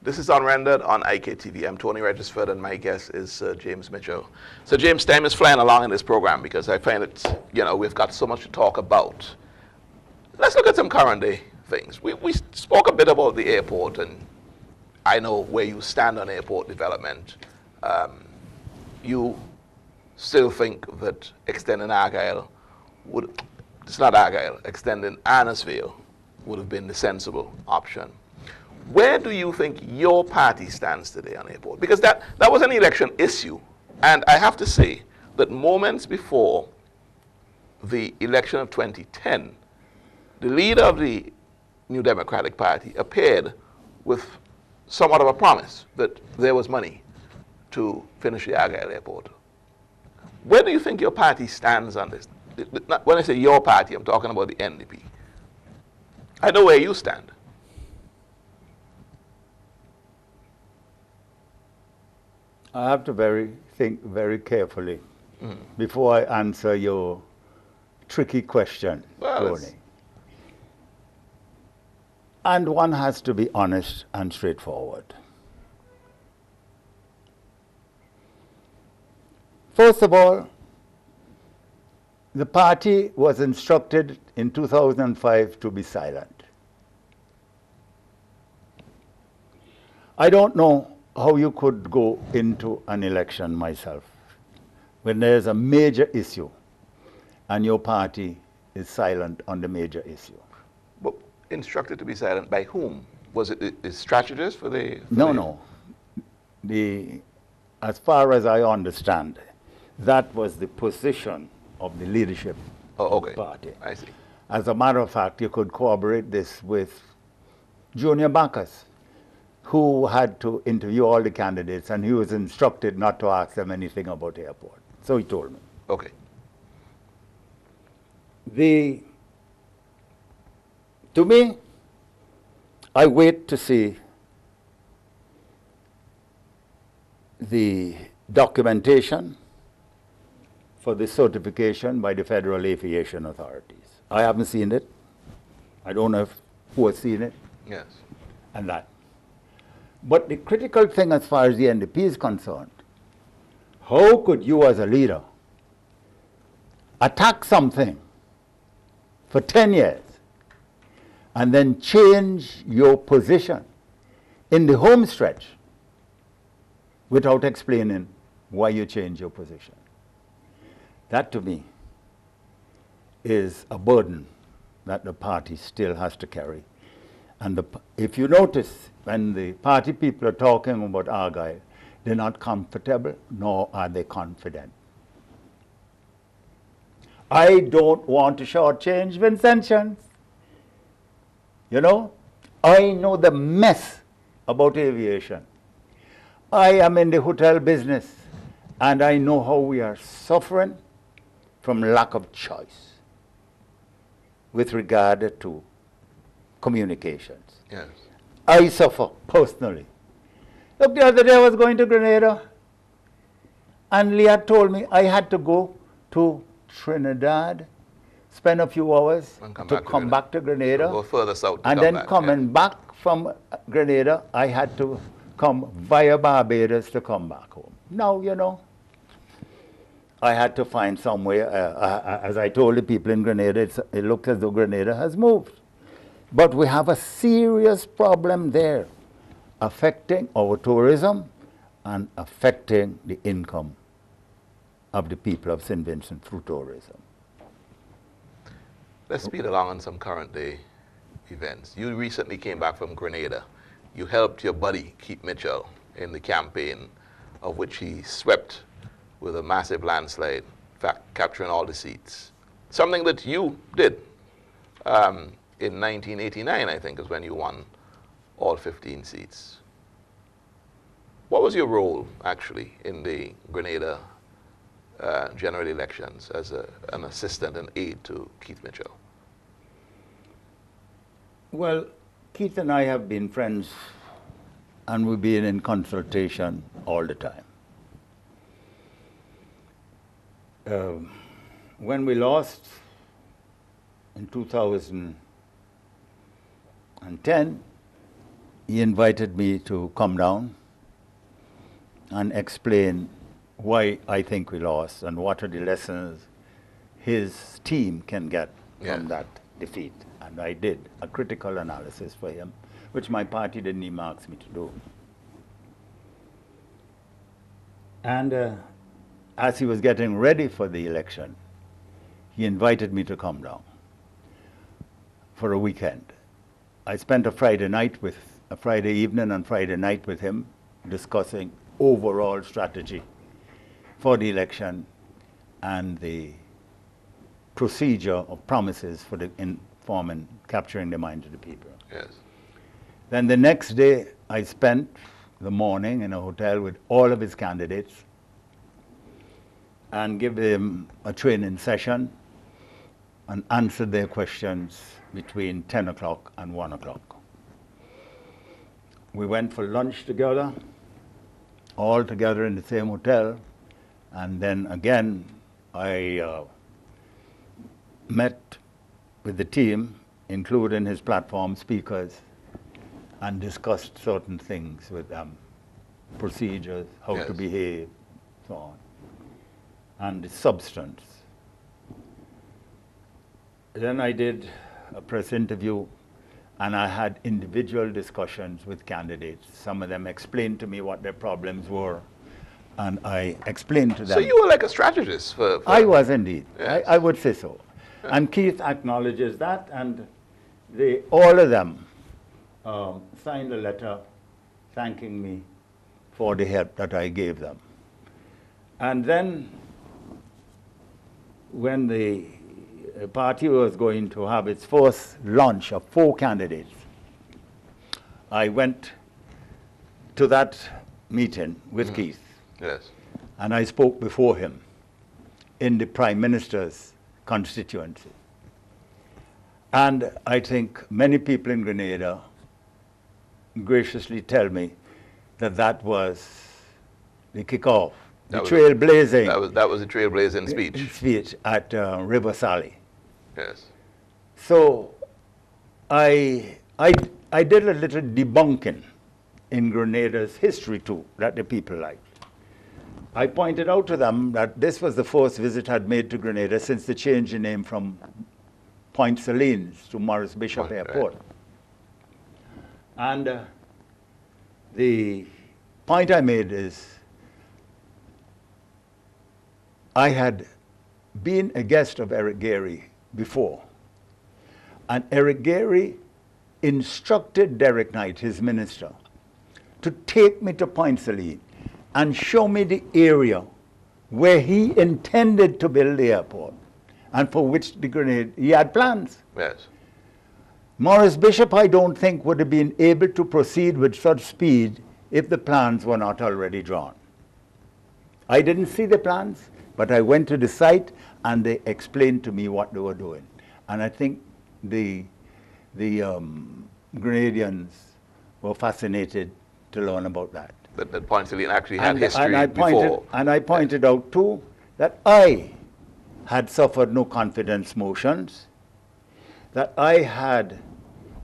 This is Unrendered on IKTV. I'm Tony Regisford, and my guest is James Mitchell. So James, time is flying along in this program because I find it, we've got so much to talk about. Let's look at some current day things. We spoke a bit about the airport, and I know where you stand on airport development. You still think that extending Argyle it's not Argyle, extending Annisville would have been the sensible option. Where do you think your party stands today on airport? Because that was an election issue. And I have to say that moments before the election of 2010, the leader of the New Democratic Party appeared with somewhat of a promise that there was money to finish the Argyle airport. Where do you think your party stands on this? When I say your party, I'm talking about the NDP. I know where you stand. I have to think very carefully before I answer your tricky question, Tony. And one has to be honest and straightforward. First of all, the party was instructed in 2005 to be silent. I don't know how you could go into an election myself when there's a major issue and your party is silent on the major issue. But instructed to be silent by whom? Was it the strategist for the... No. As far as I understand, that was the position of the leadership of the party. I see. As a matter of fact, you could corroborate this with Junior Bacchus, who had to interview all the candidates, and he was instructed not to ask them anything about the airport. So he told me. Okay. To me, I wait to see the documentation for the certification by the Federal Aviation Authorities. I haven't seen it. I don't know who has seen it. Yes. And that. But the critical thing as far as the NDP is concerned, how could you as a leader attack something for 10 years and then change your position in the home stretch without explaining why you change your position? That to me is a burden that the party still has to carry. And if you notice, when the party people are talking about Argyle, they're not comfortable, nor are they confident. I don't want to shortchange Vincentians. I know the mess about aviation. I am in the hotel business, and I know how we are suffering from lack of choice with regard to communications. Yes. I suffer personally. Look, the other day I was going to Grenada, and Leah told me I had to go to Trinidad, spend a few hours to come back to Grenada. Go further south to and come then back, coming back from Grenada, I had to come via Barbados to come back home. Now, I had to find somewhere, as I told the people in Grenada, it looks as though Grenada has moved. But we have a serious problem there, affecting our tourism and affecting the income of the people of St. Vincent through tourism. Let's speed along on some current day events. You recently came back from Grenada. You helped your buddy, Keith Mitchell, in the campaign of which he swept with a massive landslide, in fact, capturing all the seats. Something that you did in 1989, I think, is when you won all 15 seats. What was your role, actually, in the Grenada general elections as an assistant and aide to Keith Mitchell? Well, Keith and I have been friends, and we've been in consultation all the time. when we lost in 2010, he invited me to come down and explain why I think we lost and what are the lessons his team can get from that defeat. And I did a critical analysis for him, which my party didn't even ask me to do. And as he was getting ready for the election, he invited me to come down for a weekend. I spent a Friday evening and Friday night with him discussing overall strategy for the election and the procedure of promises for the informing, capturing the minds of the people. Yes. Then the next day, I spent the morning in a hotel with all of his candidates and give them a training session and answered their questions between 10 o'clock and 1 o'clock. We went for lunch together, all together in the same hotel, and then again I met with the team, including his platform speakers, and discussed certain things with them, procedures, how to behave, so on, and the substance. Then I did a press interview, and I had individual discussions with candidates. Some of them explained to me what their problems were, and I explained to them. So you were like a strategist for I was indeed. Yes. I would say so. And Keith acknowledges that, and all of them signed a letter thanking me for the help that I gave them. And then when the party was going to have its first launch of 4 candidates, I went to that meeting with Keith. Yes. And I spoke before him in the Prime Minister's constituency. And I think many people in Grenada graciously tell me that that was the kickoff, the trailblazing. That was a trailblazing speech. Speech at River Sally. Yes. So I did a little debunking in Grenada's history too, that the people liked. I pointed out to them that this was the first visit I'd made to Grenada since the change in name from Point Salines to Morris Bishop Airport. And the point I made is I had been a guest of Eric Gairy before, and Eric Gairy instructed Derek Knight, his minister, to take me to Point Salines and show me the area where he intended to build the airport and for which he had plans. Yes. Morris Bishop, I don't think, would have been able to proceed with such speed if the plans were not already drawn. I didn't see the plans, but I went to the site and they explained to me what they were doing. And I think the Grenadians were fascinated to learn about that. That Point Salines actually had history before. And I pointed out too that I had suffered no confidence motions, that I had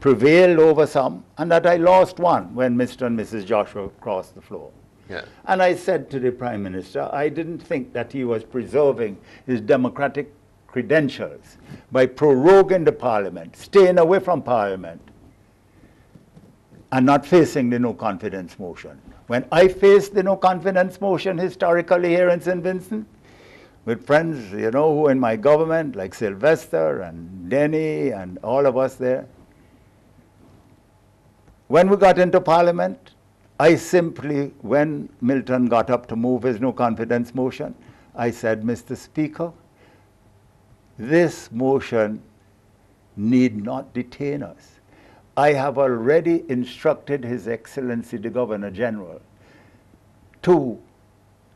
prevailed over some, and that I lost one when Mr. and Mrs. Joshua crossed the floor. Yes. And I said to the Prime Minister, I didn't think that he was preserving his democratic credentials by proroguing the Parliament, staying away from Parliament, and not facing the no confidence motion. When I faced the no confidence motion historically here in St. Vincent, with friends, you know, who in my government, like Sylvester and Denny and all of us there, when we got into Parliament, I simply, when Milton got up to move his no confidence motion, I said, Mr. Speaker, this motion need not detain us. I have already instructed His Excellency the Governor General to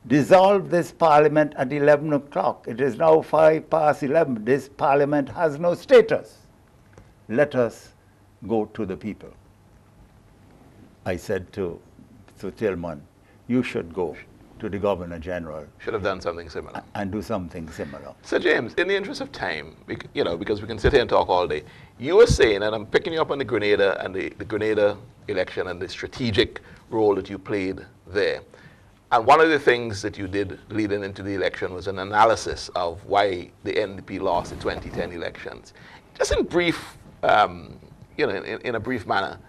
dissolve this Parliament at 11 o'clock. It is now 11:05. This Parliament has no status. Let us go to the people. I said to Tillman, you should go to the Governor General Should have done something similar. and do something similar. So James, in the interest of time, because we can sit here and talk all day, you were saying, and I'm picking you up on the Grenada and the Grenada election and the strategic role that you played there. And one of the things that you did leading into the election was an analysis of why the NDP lost the 2010 elections. Just in brief, in a brief manner,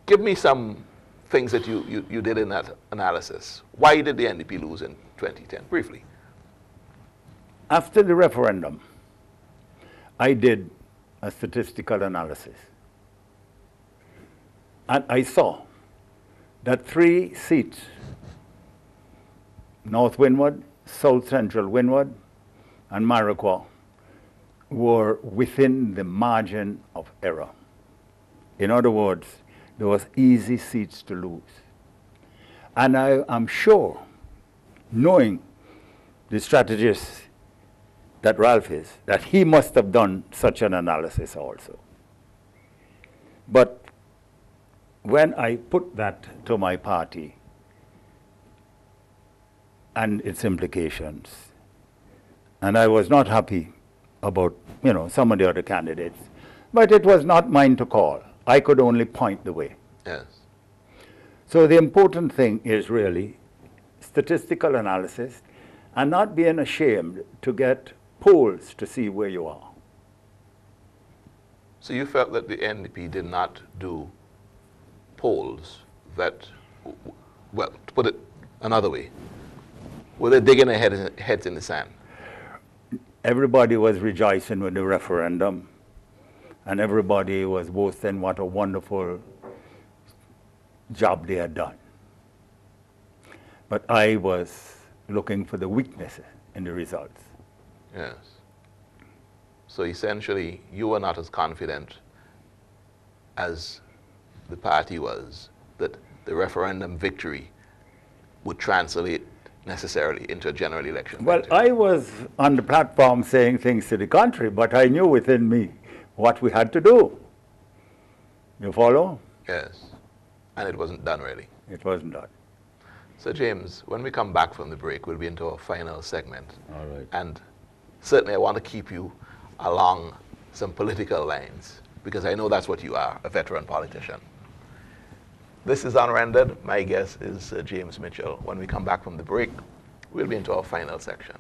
give me some things that you did in that analysis. Why did the NDP lose in 2010? Briefly. After the referendum, I did a statistical analysis. And I saw that 3 seats, North Windward, South Central Windward, and Marikwa, were within the margin of error. In other words, there was easy seats to lose. And I am sure, knowing the strategist that Ralph is, that he must have done such an analysis also. But when I put that to my party and its implications, and I was not happy about, some of the other candidates, but it was not mine to call. I could only point the way. Yes. So the important thing is really statistical analysis and not being ashamed to get polls to see where you are. So you felt that the NDP did not do polls that, well, to put it another way, were they digging their heads in the sand? Everybody was rejoicing with the referendum, and everybody was boasting what a wonderful job they had done. But I was looking for the weaknesses in the results. Yes. So essentially, you were not as confident as the party was that the referendum victory would translate necessarily into a general election. Well, I was on the platform saying things to the contrary, but I knew within me what we had to do. You follow? Yes. And it wasn't done really. It wasn't done. So James, when we come back from the break, we'll be into our final segment. All right. And certainly I want to keep you along some political lines, because I know that's what you are, a veteran politician. This is Unrendered. My guest is James Mitchell. When we come back from the break, we'll be into our final section.